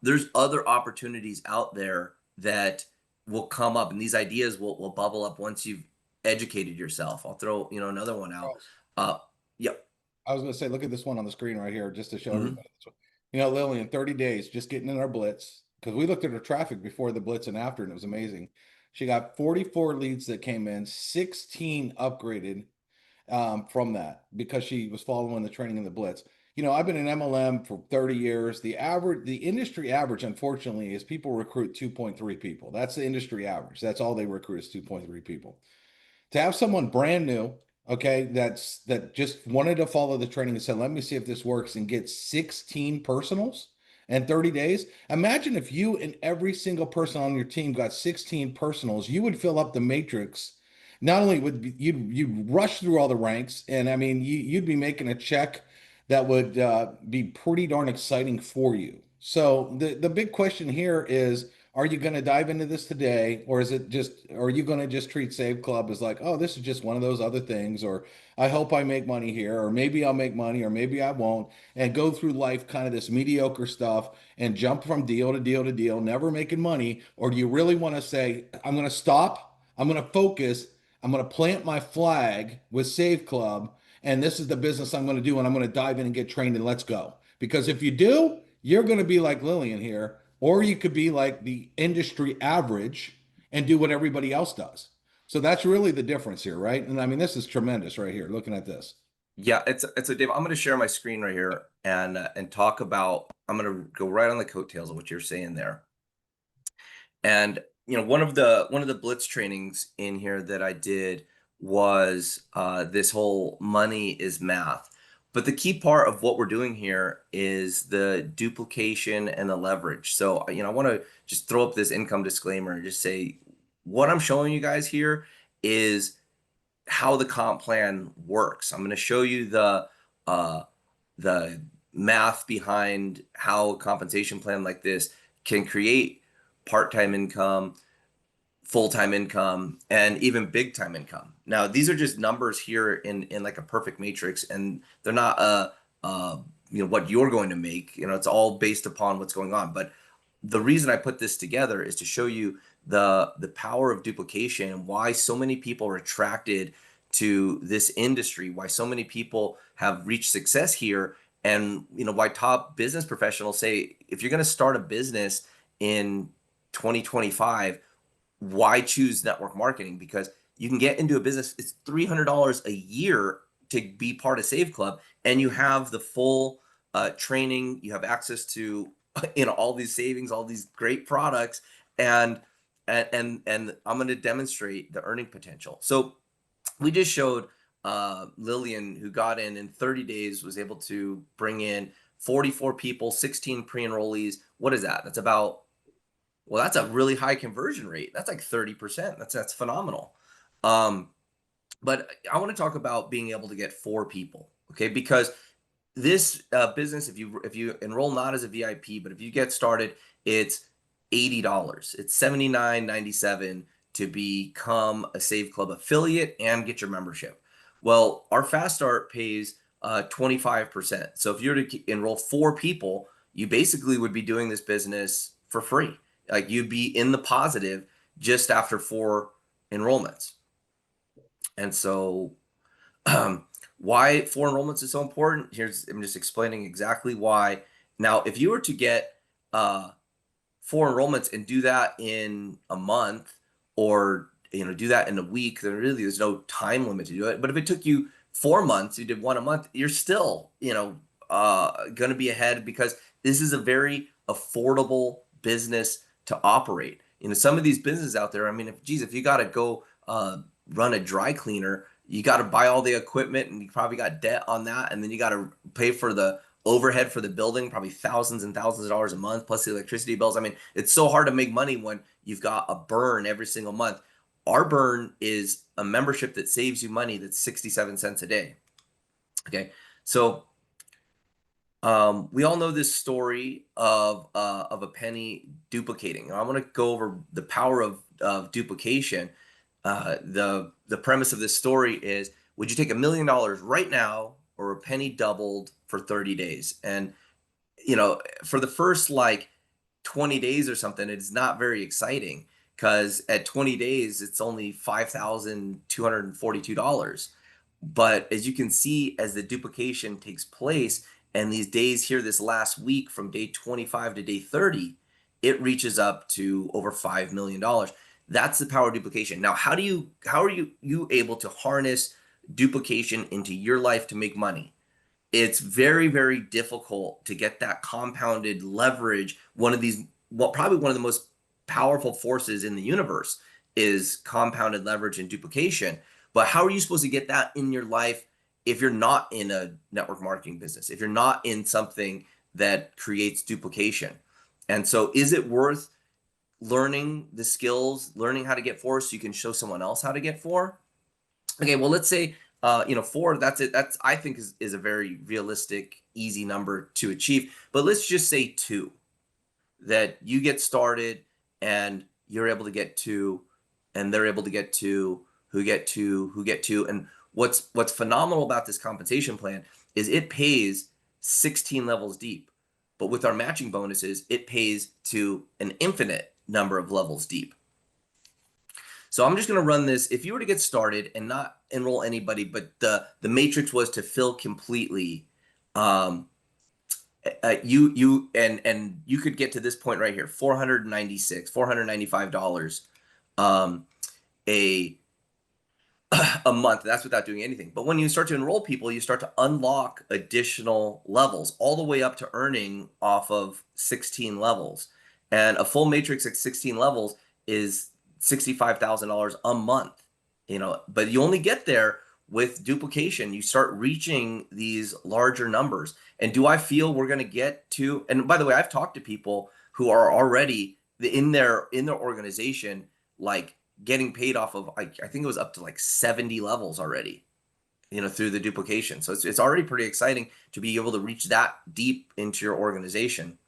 There's other opportunities out there that will come up, and these ideas will bubble up once you've educated yourself. I'll throw another one out. Yep. I was going to say, look at this one on the screen right here, just to show Mhm. everybody. Lily, in 30 days, just getting in our blitz, because we looked at her traffic before the blitz and after, and it was amazing. She got 44 leads that came in, 16 upgraded from that because she was following the training in the blitz. I've been in MLM for 30 years. The industry average, unfortunately, is people recruit 2.3 people. That's the industry average. That's all they recruit is 2.3 people. To have someone brand new, okay, that just wanted to follow the training and said, let me see if this works, and get 16 personals in 30 days. Imagine if you and every single person on your team got 16 personals, you would fill up the matrix. Not only would you'd rush through all the ranks, and I mean, you'd be making a check that would be pretty darn exciting for you. So the big question here is, are you going to dive into this today, or are you going to just treat Save Club as like, oh, this is just one of those other things, or I hope I make money here, or maybe I'll make money, or maybe I won't, and go through life kind of this mediocre stuff and jump from deal to deal to deal, never making money? Or do you really want to say, I'm going to stop, I'm going to focus, I'm going to plant my flag with Save Club, and this is the business I'm going to do, and I'm going to dive in and get trained, and let's go? Because if you do, you're going to be like Lillian here, or you could be like the industry average and do what everybody else does. So that's really the difference here, right? And I mean, this is tremendous right here, looking at this. Yeah, it's a Dave. I'm going to share my screen right here and talk about. I'm going to go right on the coattails of what you're saying there. And one of the Blitz trainings in here that I did was this whole money is math. But the key part of what we're doing here is the duplication and the leverage. So I want to just throw up this income disclaimer and just say what I'm showing you guys here is how the comp plan works. I'm going to show you the math behind how a compensation plan like this can create part-time income, full-time income, and even big-time income. Now, these are just numbers here in like a perfect matrix, and they're not what you're going to make. It's all based upon what's going on. But the reason I put this together is to show you the power of duplication and why so many people are attracted to this industry, why so many people have reached success here, and why top business professionals say if you're going to start a business in 2025, why choose network marketing? Because you can get into a business, it's $300 a year to be part of Save Club, and you have the full training, you have access to all these savings, all these great products, and I'm going to demonstrate the earning potential. So we just showed Lillian, who got in 30 days, was able to bring in 44 people, 16 pre-enrollees. What is that? That's about, well, that's a really high conversion rate. That's like 30%. That's phenomenal. But I want to talk about being able to get 4 people, okay? Because this business, if you enroll not as a VIP, but if you get started, it's $80. It's $79.97 to become a Save Club affiliate and get your membership. Well, our Fast Start pays 25%. So if you're to enroll 4 people, you basically would be doing this business for free. Like you'd be in the positive just after 4 enrollments. And so why 4 enrollments is so important? I'm just explaining exactly why. Now, if you were to get 4 enrollments and do that in a month, or do that in a week, then really there's no time limit to do it. But if it took you 4 months, you did 1 a month, you're still going to be ahead, because this is a very affordable business to operate. Some of these businesses out there, I mean, if you got to go run a dry cleaner, you got to buy all the equipment, and you probably got debt on that, and then you got to pay for the overhead for the building, probably thousands and thousands of dollars a month, plus the electricity bills. I mean, it's so hard to make money when you've got a burn every single month. Our burn is a membership that saves you money. That's 67 cents a day. Okay, so we all know this story of a penny duplicating. I want to go over the power of duplication. The premise of this story is, would you take $1 million right now, or a penny doubled for 30 days? And for the first like 20 days or something, it's not very exciting, because at 20 days it's only $5,242. But as you can see, as the duplication takes place, and these days here, this last week from day 25 to day 30, it reaches up to over $5 million. That's the power of duplication. Now, how are you able to harness duplication into your life to make money? It's very, very difficult to get that compounded leverage. Probably one of the most powerful forces in the universe is compounded leverage and duplication. But how are you supposed to get that in your life if you're not in a network marketing business, if you're not in something that creates duplication? And so is it worth learning the skills, learning how to get 4 so you can show someone else how to get 4? Okay, well, let's say 4, that's it. That's, I think, is a very realistic, easy number to achieve. But let's just say 2, that you get started and you're able to get 2, and they're able to get 2, who get 2, who get 2. And what's phenomenal about this compensation plan is it pays 16 levels deep. But with our matching bonuses, it pays to an infinite number of levels deep. So I'm just going to run this. If you were to get started and not enroll anybody, but the matrix was to fill completely, you could get to this point right here, $495 a month. That's without doing anything. But when you start to enroll people, you start to unlock additional levels, all the way up to earning off of 16 levels. And a full matrix at 16 levels is $65,000 a month. But you only get there with duplication. You start reaching these larger numbers. And do I feel we're going to get to? And by the way, I've talked to people who are already in their organization, like getting paid off of, I think it was up to like 70 levels already, through the duplication. So it's already pretty exciting to be able to reach that deep into your organization.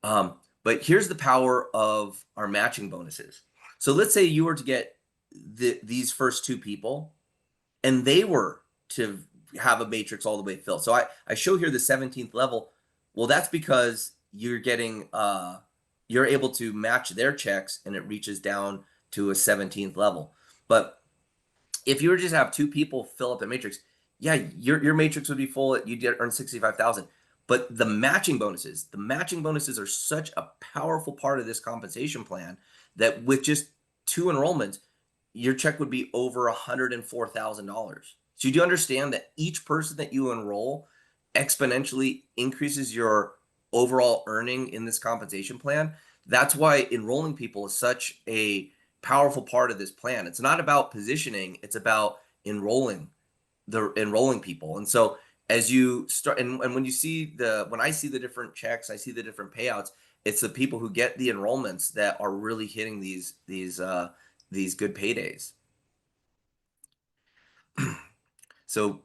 But here's the power of our matching bonuses. So let's say you were to get these first 2 people, and they were to have a matrix all the way filled. So I show here the 17th level. Well, that's because you're getting, you're able to match their checks, and it reaches down to a 17th level. But if you were just have 2 people fill up the matrix, yeah, your matrix would be full. You'd earn 65,000. But the matching bonuses are such a powerful part of this compensation plan that with just 2 enrollments, your check would be over $104,000. So you do understand that each person that you enroll exponentially increases your overall earning in this compensation plan. That's why enrolling people is such a powerful part of this plan. It's not about positioning, it's about enrolling people. And so as you start, and when you see when I see the different checks, I see the different payouts, it's the people who get the enrollments that are really hitting these good paydays. So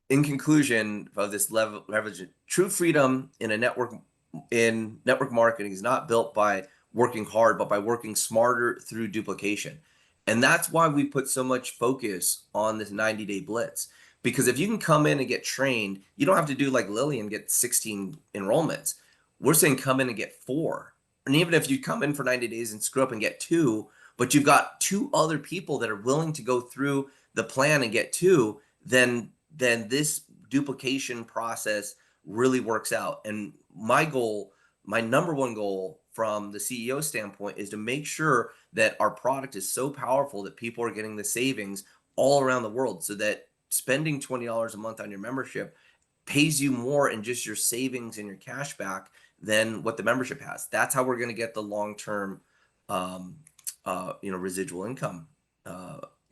in conclusion of this leverage, true freedom in network marketing is not built by working hard, but by working smarter through duplication. And that's why we put so much focus on this 90-day blitz. Because if you can come in and get trained, you don't have to do like Lily and get 16 enrollments. We're saying come in and get 4. And even if you come in for 90 days and screw up and get 2, but you've got 2 other people that are willing to go through the plan and get 2, then this duplication process really works out. And my goal, my number one goal from the CEO standpoint, is to make sure that our product is so powerful that people are getting the savings all around the world, so that spending $20 a month on your membership pays you more in just your savings and your cash back than what the membership has. That's how we're going to get the long-term residual income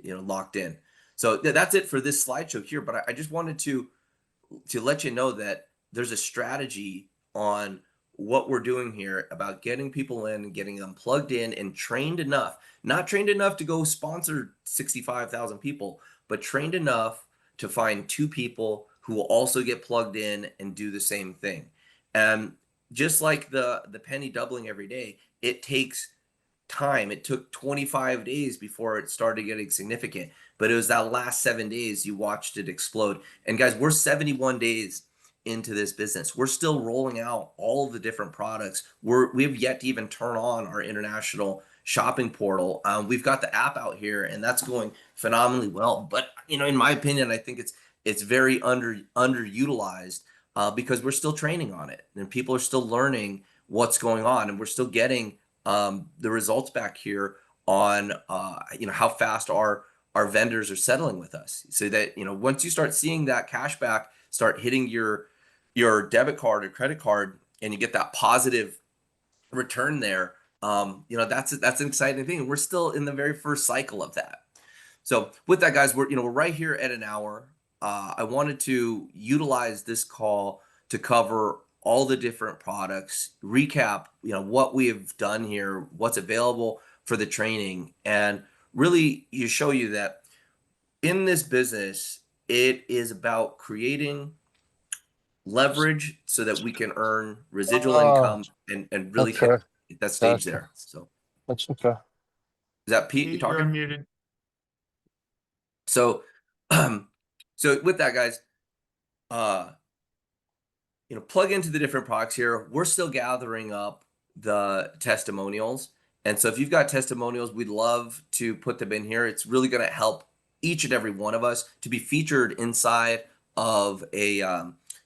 locked in. So that's it for this slideshow here. But I just wanted to let you know that there's a strategy on what we're doing here about getting people in and getting them plugged in and trained enough, not trained enough to go sponsor 65,000 people, but trained enough to find 2 people who will also get plugged in and do the same thing. And just like the penny doubling every day, it takes time. It took 25 days before it started getting significant, but it was that last 7 days you watched it explode. And guys, we're 71 days into this business. We're still rolling out all of the different products. We have yet to even turn on our international shopping portal. We've got the app out here, and that's going phenomenally well. But in my opinion, I think it's very underutilized because we're still training on it, and people are still learning what's going on, and we're still getting the results back here on how fast our vendors are settling with us. So that once you start seeing that cashback start hitting your debit card or credit card, and you get that positive return there, that's an exciting thing. We're still in the very first cycle of that. So with that, guys, we're right here at an hour. I wanted to utilize this call to cover all the different products, recap, what we have done here, what's available for the training, and really show you that in this business, it is about creating leverage so that we can earn residual income and really hit that stage there. So that's okay. Is that Pete? You Pete, you're talking? unmuted. So, so with that, guys, plug into the different products here. We're still gathering up the testimonials. And so if you've got testimonials, we'd love to put them in here. It's really going to help each and every one of us to be featured inside of a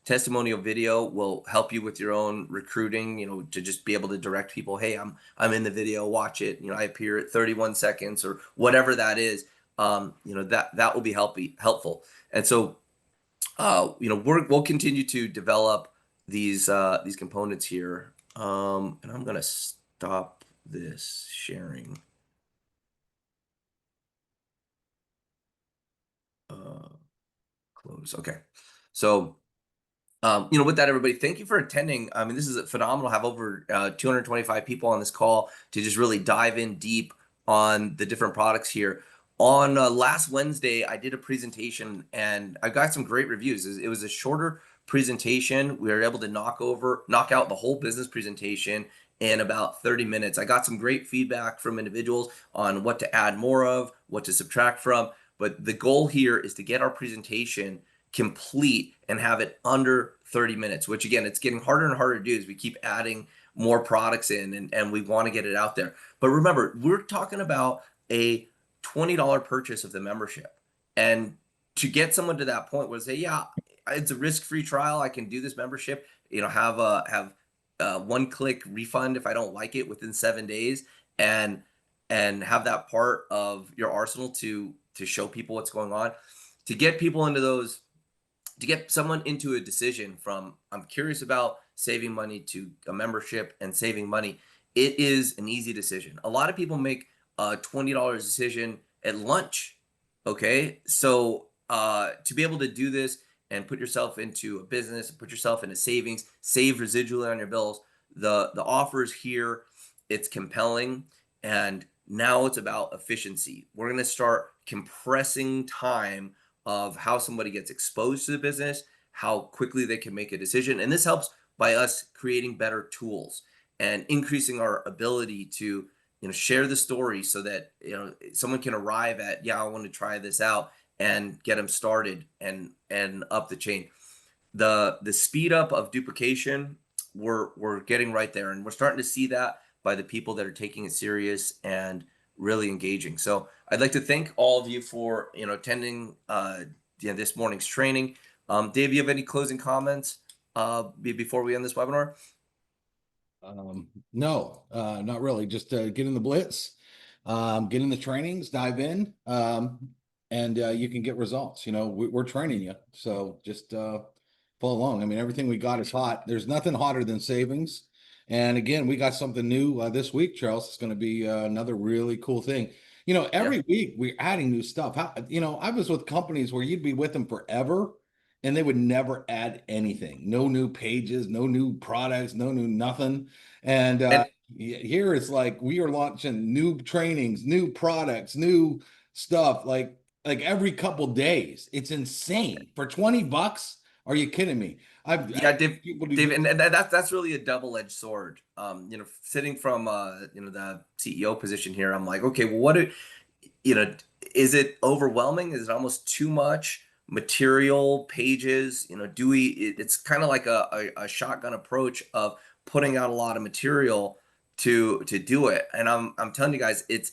testimonial video. Will help you with your own recruiting, to just be able to direct people. Hey, I'm in the video, watch it. I appear at 31 seconds or whatever that is. That will be helpful. And so, we'll continue to develop these components here. And I'm going to stop this sharing. Close. Okay. So, with that, everybody, thank you for attending. I mean, this is phenomenal. Have over 225 people on this call to just really dive in deep on the different products here. On last Wednesday, I did a presentation, and I got some great reviews. It was a shorter presentation. We were able to knock out the whole business presentation in about 30 minutes. I got some great feedback from individuals on what to add more of, what to subtract from. But the goal here is to get our presentation complete and have it under 30 minutes, which again, it's getting harder and harder to do as we keep adding more products in, and we want to get it out there. But remember, we're talking about a $20 purchase of the membership. And to get someone to that point where they say, yeah, it's a risk-free trial, I can do this membership, have a one-click refund if I don't like it within 7 days, and have that part of your arsenal to show people what's going on, to get people into those, to get someone into a decision from I'm curious about saving money to a membership and saving money. It is an easy decision. A lot of people make a $20 decision at lunch. Okay. So to be able to do this and put yourself into a business, put yourself into savings, save residually on your bills. The offer is here. It's compelling. And now it's about efficiency. We're going to start compressing time of how somebody gets exposed to the business, how quickly they can make a decision. And this helps by us creating better tools and increasing our ability to share the story so that someone can arrive at, yeah, I want to try this out, and get them started and up the chain. The speed up of duplication, we're getting right there, and we're starting to see that by the people that are taking it serious and really engaging. So I'd like to thank all of you for attending this morning's training. Dave, you have any closing comments before we end this webinar? No, not really. Just get in the Blitz, get in the trainings, dive in, and you can get results. We're training you, so just follow along. I mean, everything we got is hot. There's nothing hotter than savings. And again, we got something new this week, Charles. It's going to be another really cool thing. Every week we're adding new stuff. I was with companies where you'd be with them forever, and they would never add anything. No new pages, no new products, no new nothing. And here it's like we are launching new trainings, new products, new stuff like every couple days. It's insane. For $20, are you kidding me? Dave, and that's really a double-edged sword. Sitting from the CEO position here, I'm like, okay, well, is it overwhelming? Is it almost too much material, pages? It's kind of like a shotgun approach of putting out a lot of material to do it. And I'm telling you guys, it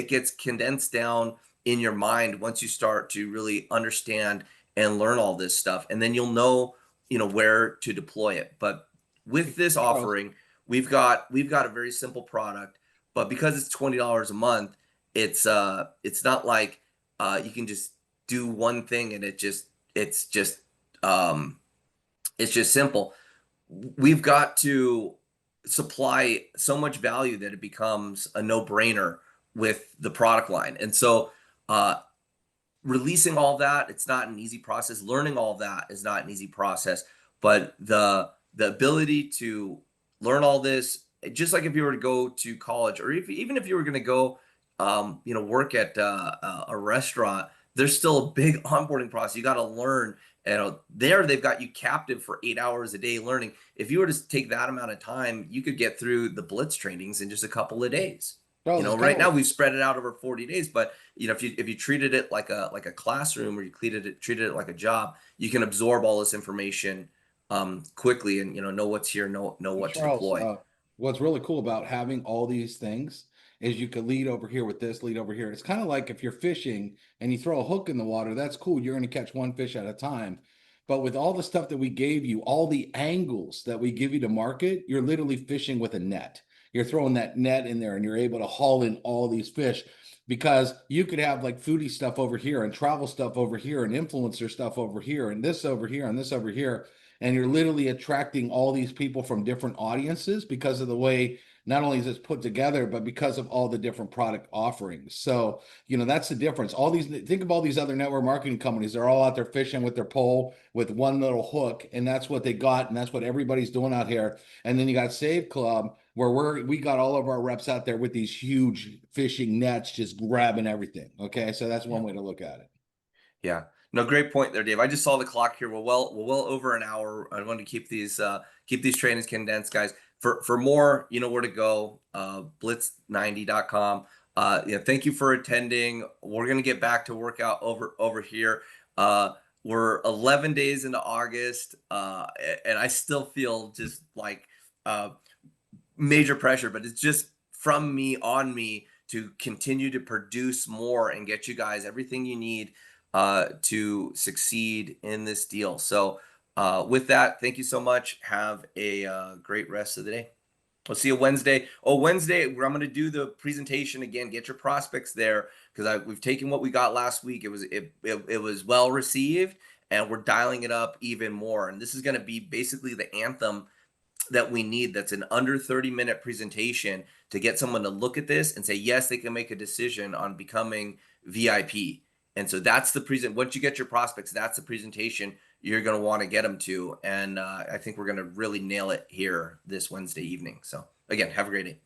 gets condensed down in your mind once you start to really understand and learn all this stuff, and then you'll know where to deploy it. But with this offering, we've got a very simple product, but because it's $20 a month, it's not like you can just do one thing and it's just simple. We've got to supply so much value that it becomes a no-brainer with the product line. And so releasing all that, it's not an easy process. Learning all that is not an easy process, but the ability to learn all this, just like if you were to go to college, or even if you were going to go work at a restaurant, there's still a big onboarding process. You got to learn. They've got you captive for 8 hours a day learning. If you were to take that amount of time, you could get through the Blitz trainings in just a couple of days. Right now we've spread it out over 40 days, but if you treated it like a classroom, or you treated it like a job, you can absorb all this information quickly and know what's here, know what to deploy. What's really cool about having all these things is you could lead over here with this, lead over here. It's kind of like if you're fishing and you throw a hook in the water, that's cool. You're going to catch one fish at a time. But with all the stuff that we gave you, all the angles that we give you to market, you're literally fishing with a net. You're throwing that net in there and you're able to haul in all these fish, because you could have like foodie stuff over here and travel stuff over here and influencer stuff over here and this over here and this over here. And you're literally attracting all these people from different audiences because of the way not only is this put together, but because of all the different product offerings. So, that's the difference. Think of all these other network marketing companies. They're all out there fishing with their pole with one little hook, and that's what they got. And that's what everybody's doing out here. And then you got Save Club, where we got all of our reps out there with these huge fishing nets, just grabbing everything. Okay. So that's one way to look at it. Yeah. No, great point there, Dave. I just saw the clock here. We're well over an hour. I want to keep these trainings condensed, guys. For more, where to go. Blitz90.com. Thank you for attending. We're gonna get back to workout over here. We're 11 days into August, and I still feel just like major pressure, but it's just from me on me to continue to produce more and get you guys everything you need to succeed in this deal. So with that, thank you so much. Have a great rest of the day. We'll see you Wednesday. Wednesday, I'm going to do the presentation again. Get your prospects there, because we've taken what we got last week. It was well received, and we're dialing it up even more. And this is going to be basically the anthem that we need. That's an under 30-minute presentation to get someone to look at this and say, yes, they can make a decision on becoming VIP. And so that's the present. Once you get your prospects, that's the presentation you're going to want to get them to. And I think we're going to really nail it here this Wednesday evening. So again, have a great day.